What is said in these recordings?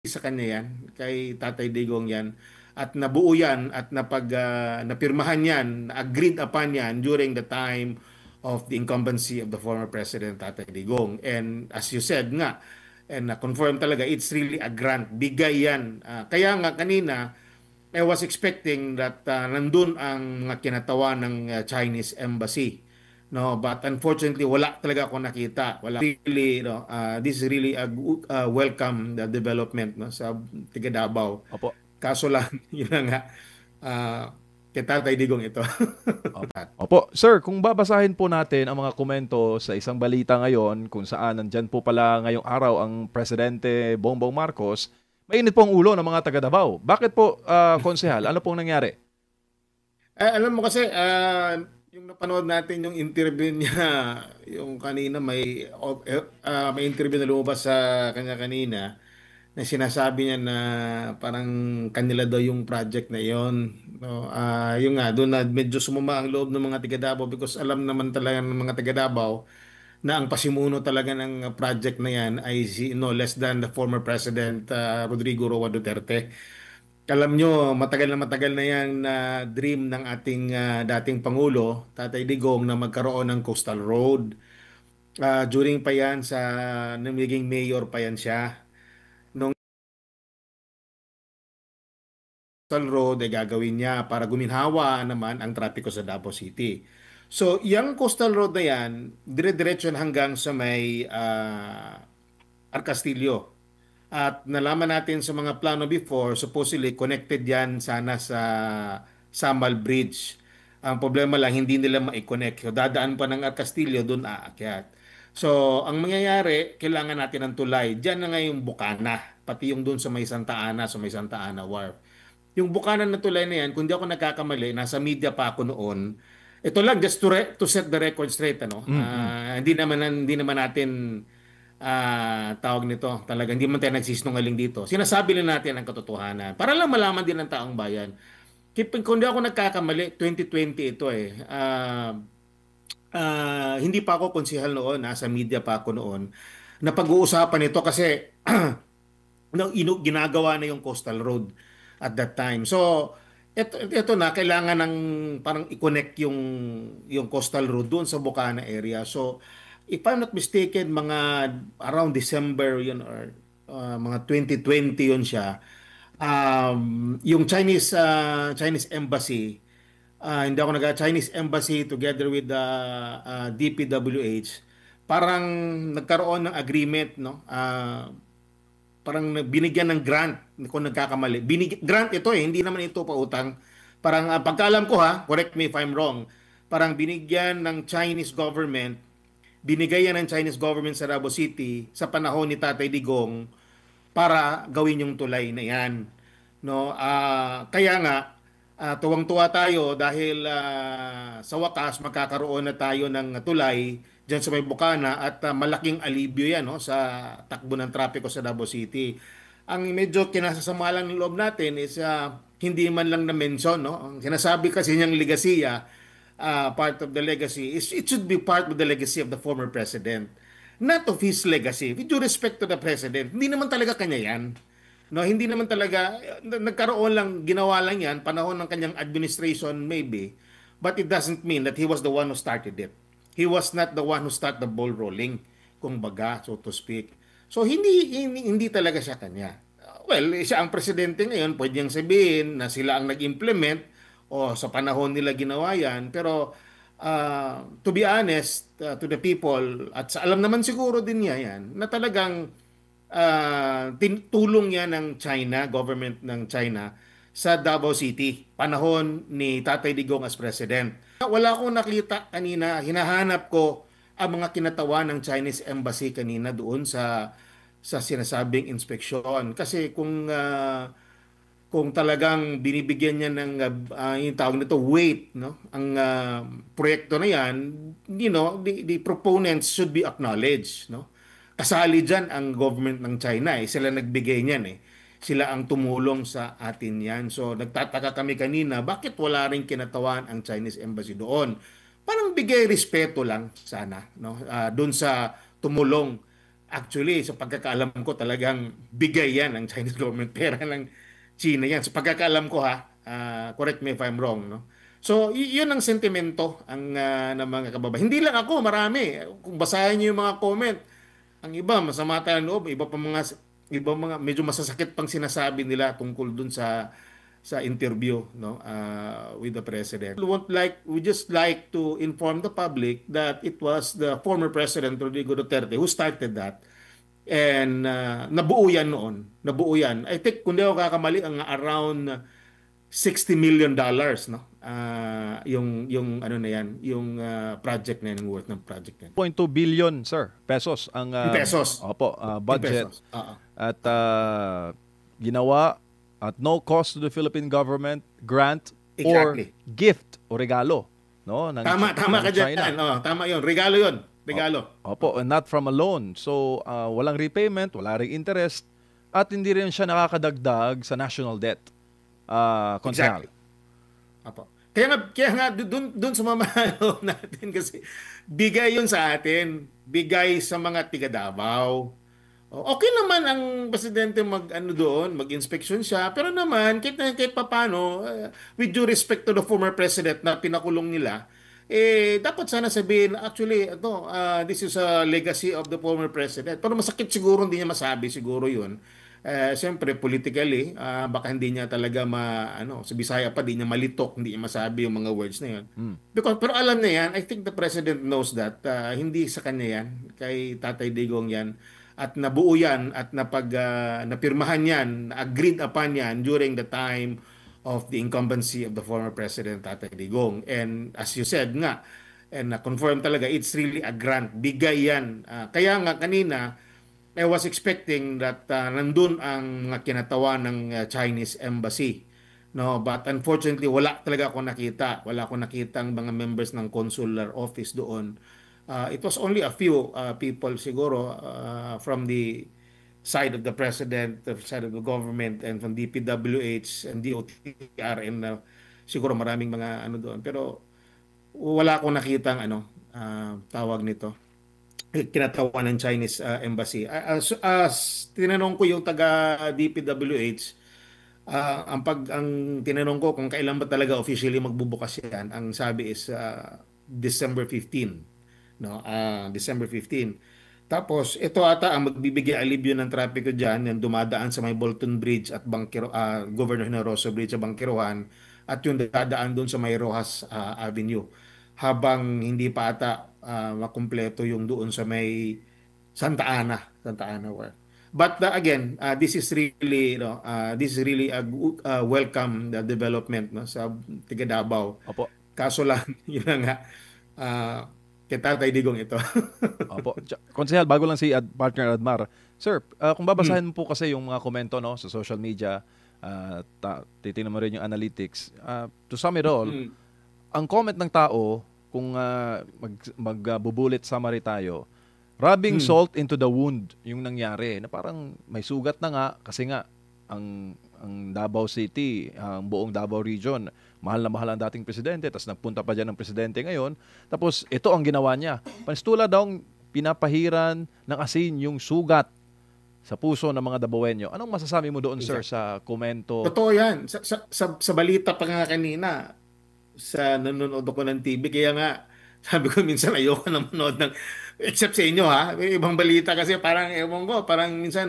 sa kanya yan, kay Tatay Digong yan, at nabuo yan at napirmahan yan, agreed upon yan during the time of the incumbency of the former President Tatay Digong. And as you said nga, and confirm talaga, it's really a grant. Bigay yan. Kaya nga kanina, I was expecting that nandun ang mga kinatawa ng Chinese Embassy. No, but unfortunately wala talaga ako nakita. Wala really, no, this is really a welcome development, no, sa Tiga Davao. Opo. Kaso lang yun na nga, uh, kay Tatay Digong ito. Opo, sir, kung babasahin po natin ang mga komento sa isang balita ngayon kung saan nandyan po pala ngayong araw ang Presidente Bongbong Marcos, mainit po ang ulo ng mga taga Davao. Bakit po, konsehal? Ano pong nangyari? Alam mo kasi, yung napanood natin yung interview niya, yung kanina may interview na lumabas sa kanya kanina na sinasabi niya na parang kanila daw yung project na yon. No, yung nga doon na medyo sumama ang loob ng mga taga Davao because alam naman talaga ng mga taga Davao na ang pasimuno talaga ng project na yan ay si no less than the former President Rodrigo Roa Duterte. Alam nyo, matagal na yan na dream ng ating dating Pangulo, Tatay Digong, na magkaroon ng Coastal Road. During pa yan sa namiging mayor pa yan siya. Nung Coastal Road ay gagawin niya para guminhawa naman ang trapiko sa Davao City. So, yung Coastal Road na yan, dire-diretso hanggang sa may Arcastillo. At nalaman natin sa mga plano before, supposedly connected yan sana sa Samal Bridge. Ang problema lang, hindi nila ma-connect. So, dadaan pa ng Castillo, doon aakyat. So, ang mangyayari, kailangan natin ng tulay. Diyan na nga yung Bukana, pati yung doon sa may Santa Ana Wharf. Yung Bukana na tulay na yan, kung di ako nagkakamali, nasa media pa ako noon. Ito lang, just to set the record straight, ano? Mm-mm. Hindi naman natin tawag nito. Talaga, hindi man tayo nagsisinungaling dito. Sinasabi lang natin ang katotohanan. Para lang malaman din ng taong bayan. Kung di ako nagkakamali, 2020 ito eh. Hindi pa ako konsehal noon, nasa media pa ako noon. Napag-uusapan ito kasi ginagawa na yung Coastal Road at that time. So, ito na, kailangan ng parang i-connect yung Coastal Road doon sa Bukana area. So, if I'm not mistaken, mga around December yun or mga 2020 yun siya. Yung Chinese Embassy, hindi ako Chinese Embassy together with the DPWH, parang nagkaroon ng agreement, no? Parang binigyan ng grant, kung nagkakamali. Grant ito eh, hindi naman ito pautang. Parang pagkaalam ko ha, correct me if I'm wrong, parang binigyan ng Chinese government, binigay yan ng Chinese government sa Davao City sa panahon ni Tatay Digong para gawin yung tulay na yan. No, kaya nga tuwang-tuwa tayo dahil sa wakas magkakaroon na tayo ng tulay diyan sa may Bukana at malaking alibyo yan, no, sa takbo ng trapiko sa Davao City. Ang medyo kinasasama lang ng loob natin is hindi man lang na-mention, no? Ang sinasabi kasi niyang legasiya, part of the legacy is it should be part of the legacy of the former president, not of his legacy. With due respect to the president, hindi naman talaga kanya yan. No, hindi naman talaga nagkaroon lang, ginawa lang yan panahon ng kanyang administration maybe, but it doesn't mean that he was the one who started it. He was not the one who started the ball rolling, kung baga, so to speak. So hindi talaga siya kanya. Well, siya ang presidente ngayon, pwede niyang sabihin na sila ang nag-implement o sa panahon nila ginawa yan, pero to be honest to the people, at alam naman siguro din niya yan, na talagang tulong yan ng China, government ng China, sa Davao City, panahon ni Tatay Digong as president. Wala akong nakita kanina, hinahanap ko ang mga kinatawa ng Chinese Embassy kanina doon sa sinasabing inspeksyon. Kasi kung talagang binibigyan niya ng yung tawag nito weight, no, ang proyekto na yan, the proponents should be acknowledged, no. Kasali dyan ang government ng China eh. Sila nagbigay niyan eh. Sila ang tumulong sa atin yan. So nagtataka kami kanina, bakit wala rin kinatawan ang Chinese Embassy doon? Parang bigay respeto lang sana, no? Doon sa tumulong Actually, sa pagkakaalam ko talagang bigay yan ng Chinese government, pera ng China yan. Sa pagkakaalam ko ha, correct me if I'm wrong, no? So, yun ang sentimento ng mga kababayan. Hindi lang ako, marami. Kung basahin niyo yung mga comment, ang iba masama tayo ng loob, iba mga medyo masasakit pang sinasabi nila tungkol dun sa interview, no, with the president. We just like to inform the public that it was the former president Rodrigo Duterte who started that, and nabuo yan noon, nabuo yan. I think kung di ako kakamali, ang around $60 million, no, yung ano na yan, yung project na yan, yung worth ng project na yan. 2 billion, sir, pesos ang In pesos. In budget. pesos. At ginawa at no cost to the Philippine government, grant or Exactly. gift o regalo, no, ng Tama ng ka China. dyan. Tama yun. Regalo yun. Regalo. Opo, and not from a loan. So, walang repayment, wala ring interest, at hindi rin siya nakakadagdag sa national debt. Konsehal. Exactly. Apo. Kaya nga doon sumamahalo natin kasi bigay yun sa atin, bigay sa mga tiga Davao. Okay naman ang presidente mag-inspection siya, pero naman kahit papaano, with due respect to the former president na pinakulong nila, dapat sana sabihin, actually, this is a legacy of the former president. Pero masakit siguro, hindi niya masabi siguro yun. Siyempre, politically, baka hindi niya talaga sa Bisaya pa, hindi niya malitok, hindi niya masabi yung mga words na yun. Pero alam niya yan, I think the president knows that, hindi sa kanya yan, kay Tatay Digong yan, at nabuo yan, at napirmahan yan, agreed upon yan during the time of the incumbency of the former president Tatay Digong. And as you said nga, and confirm talaga, it's really a grant. Bigay yan. Kaya nga kanina, I was expecting that nandun ang mga kinatawa ng Chinese embassy. No, but unfortunately wala talaga ako nakita. Wala ako nakita ang mga members ng consular office doon. It was only a few people siguro from the side of the president, the side of the government, and from DPWH and DOTR, and siguro maraming mga doon. Pero wala akong nakitang tawag nito, kinatawa ng Chinese embassy. As tinanong ko yung taga DPWH, ang tinanong ko kung kailan ba talaga officially magbubukas yan, ang sabi is December 15, no, December 15. Tapos ito ata ang magbibigay alibyo ng trapiko diyan, yung dumadaan sa may Bolton Bridge at Governor Generoso Bridge sa Bangkiruan, at yung dadaan doon sa may Rojas Avenue, habang hindi pa ata makumpleto yung doon sa may Santa Ana where. But again, this is really a welcome development, no, sa tiga Davao. Opo. Kaso lang yun na nga, kay Tatay Digong ito. Opo. Konsehal, bago lang si partner Admar. Sir, kung babasahin mo po kasi yung mga komento, no, sa social media, titingnan mo rin yung analytics. To sum it all, ang comment ng tao, kung magbubulit summary tayo, rubbing salt into the wound yung nangyari, na parang may sugat na nga kasi nga ang Davao City, ang buong Davao region, mahal na mahal ang dating presidente, tapos nagpunta pa dyan ng presidente ngayon, tapos ito ang ginawa niya. Panstula daw pinapahiran ng asin yung sugat sa puso ng mga Davaoenyo. Anong masasabi mo doon, sir, sa komento? Totoo yan. Sa balita pa nga kanina, sa nanonood ako ng TV, kaya nga, sabi ko minsan ayoko na manood ng, except sa inyo ha, may ibang balita kasi parang, ewan ko, parang minsan,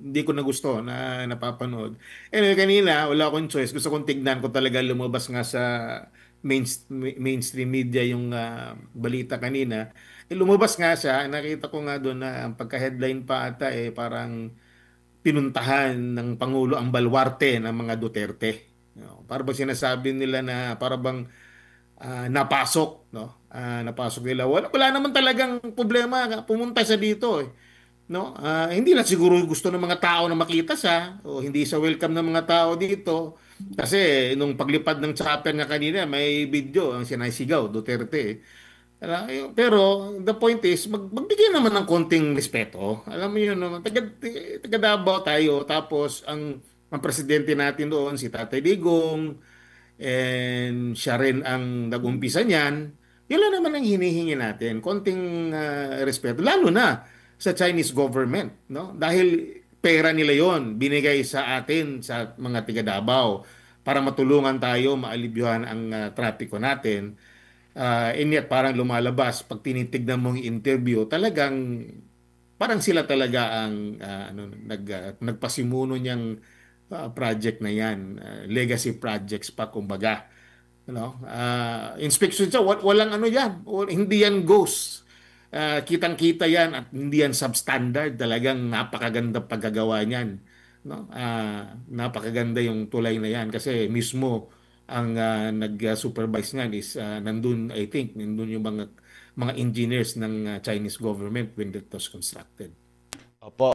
hindi ko na gusto na napapanood. Anyway, kanina, wala akong choice. Gusto kong tignan ko talaga, lumabas nga sa mainstream media yung balita kanina. Lumabas nga siya, nakita ko nga doon na ang pagka-headline pa ata parang pinuntahan ng Pangulo ang baluarte ng mga Duterte. Para bang sinasabi nila na para bang napasok, no? Napasok nila. Wala naman talagang problema. Pumunta siya dito, no? Hindi lang siguro gusto ng mga tao na makita siya, o hindi siya welcome ng mga tao dito. Kasi nung paglipad ng chopper niya kanina, may video ang sinasigaw, Duterte. Pero the point is, magbigay naman ng konting respeto. Alam mo yun naman, taga Davao tayo, tapos ang presidente natin doon, si Tatay Digong, and siya rin ang nag-umpisa niyan. Yun lang naman ang hinihingi natin, konting respeto, lalo na sa Chinese government, no? Dahil pera nila yon binigay sa atin, sa mga tiga Davao, para matulungan tayo maalibyuhan ang trapiko natin. And yet, parang lumalabas, pag tinitignan mong interview, talagang parang sila talaga ang nagpasimuno niyang project na yan. Legacy projects pa, kumbaga. Inspection siya, walang ano yan. Hindi yan ghost. Kitang-kita yan at hindi yan substandard. Talagang napakaganda pagkagawa niyan. No? Napakaganda yung tulay na yan kasi mismo ang nag-supervise niyan is nandun, I think, nandun yung mga engineers ng Chinese government when it was constructed. Opo.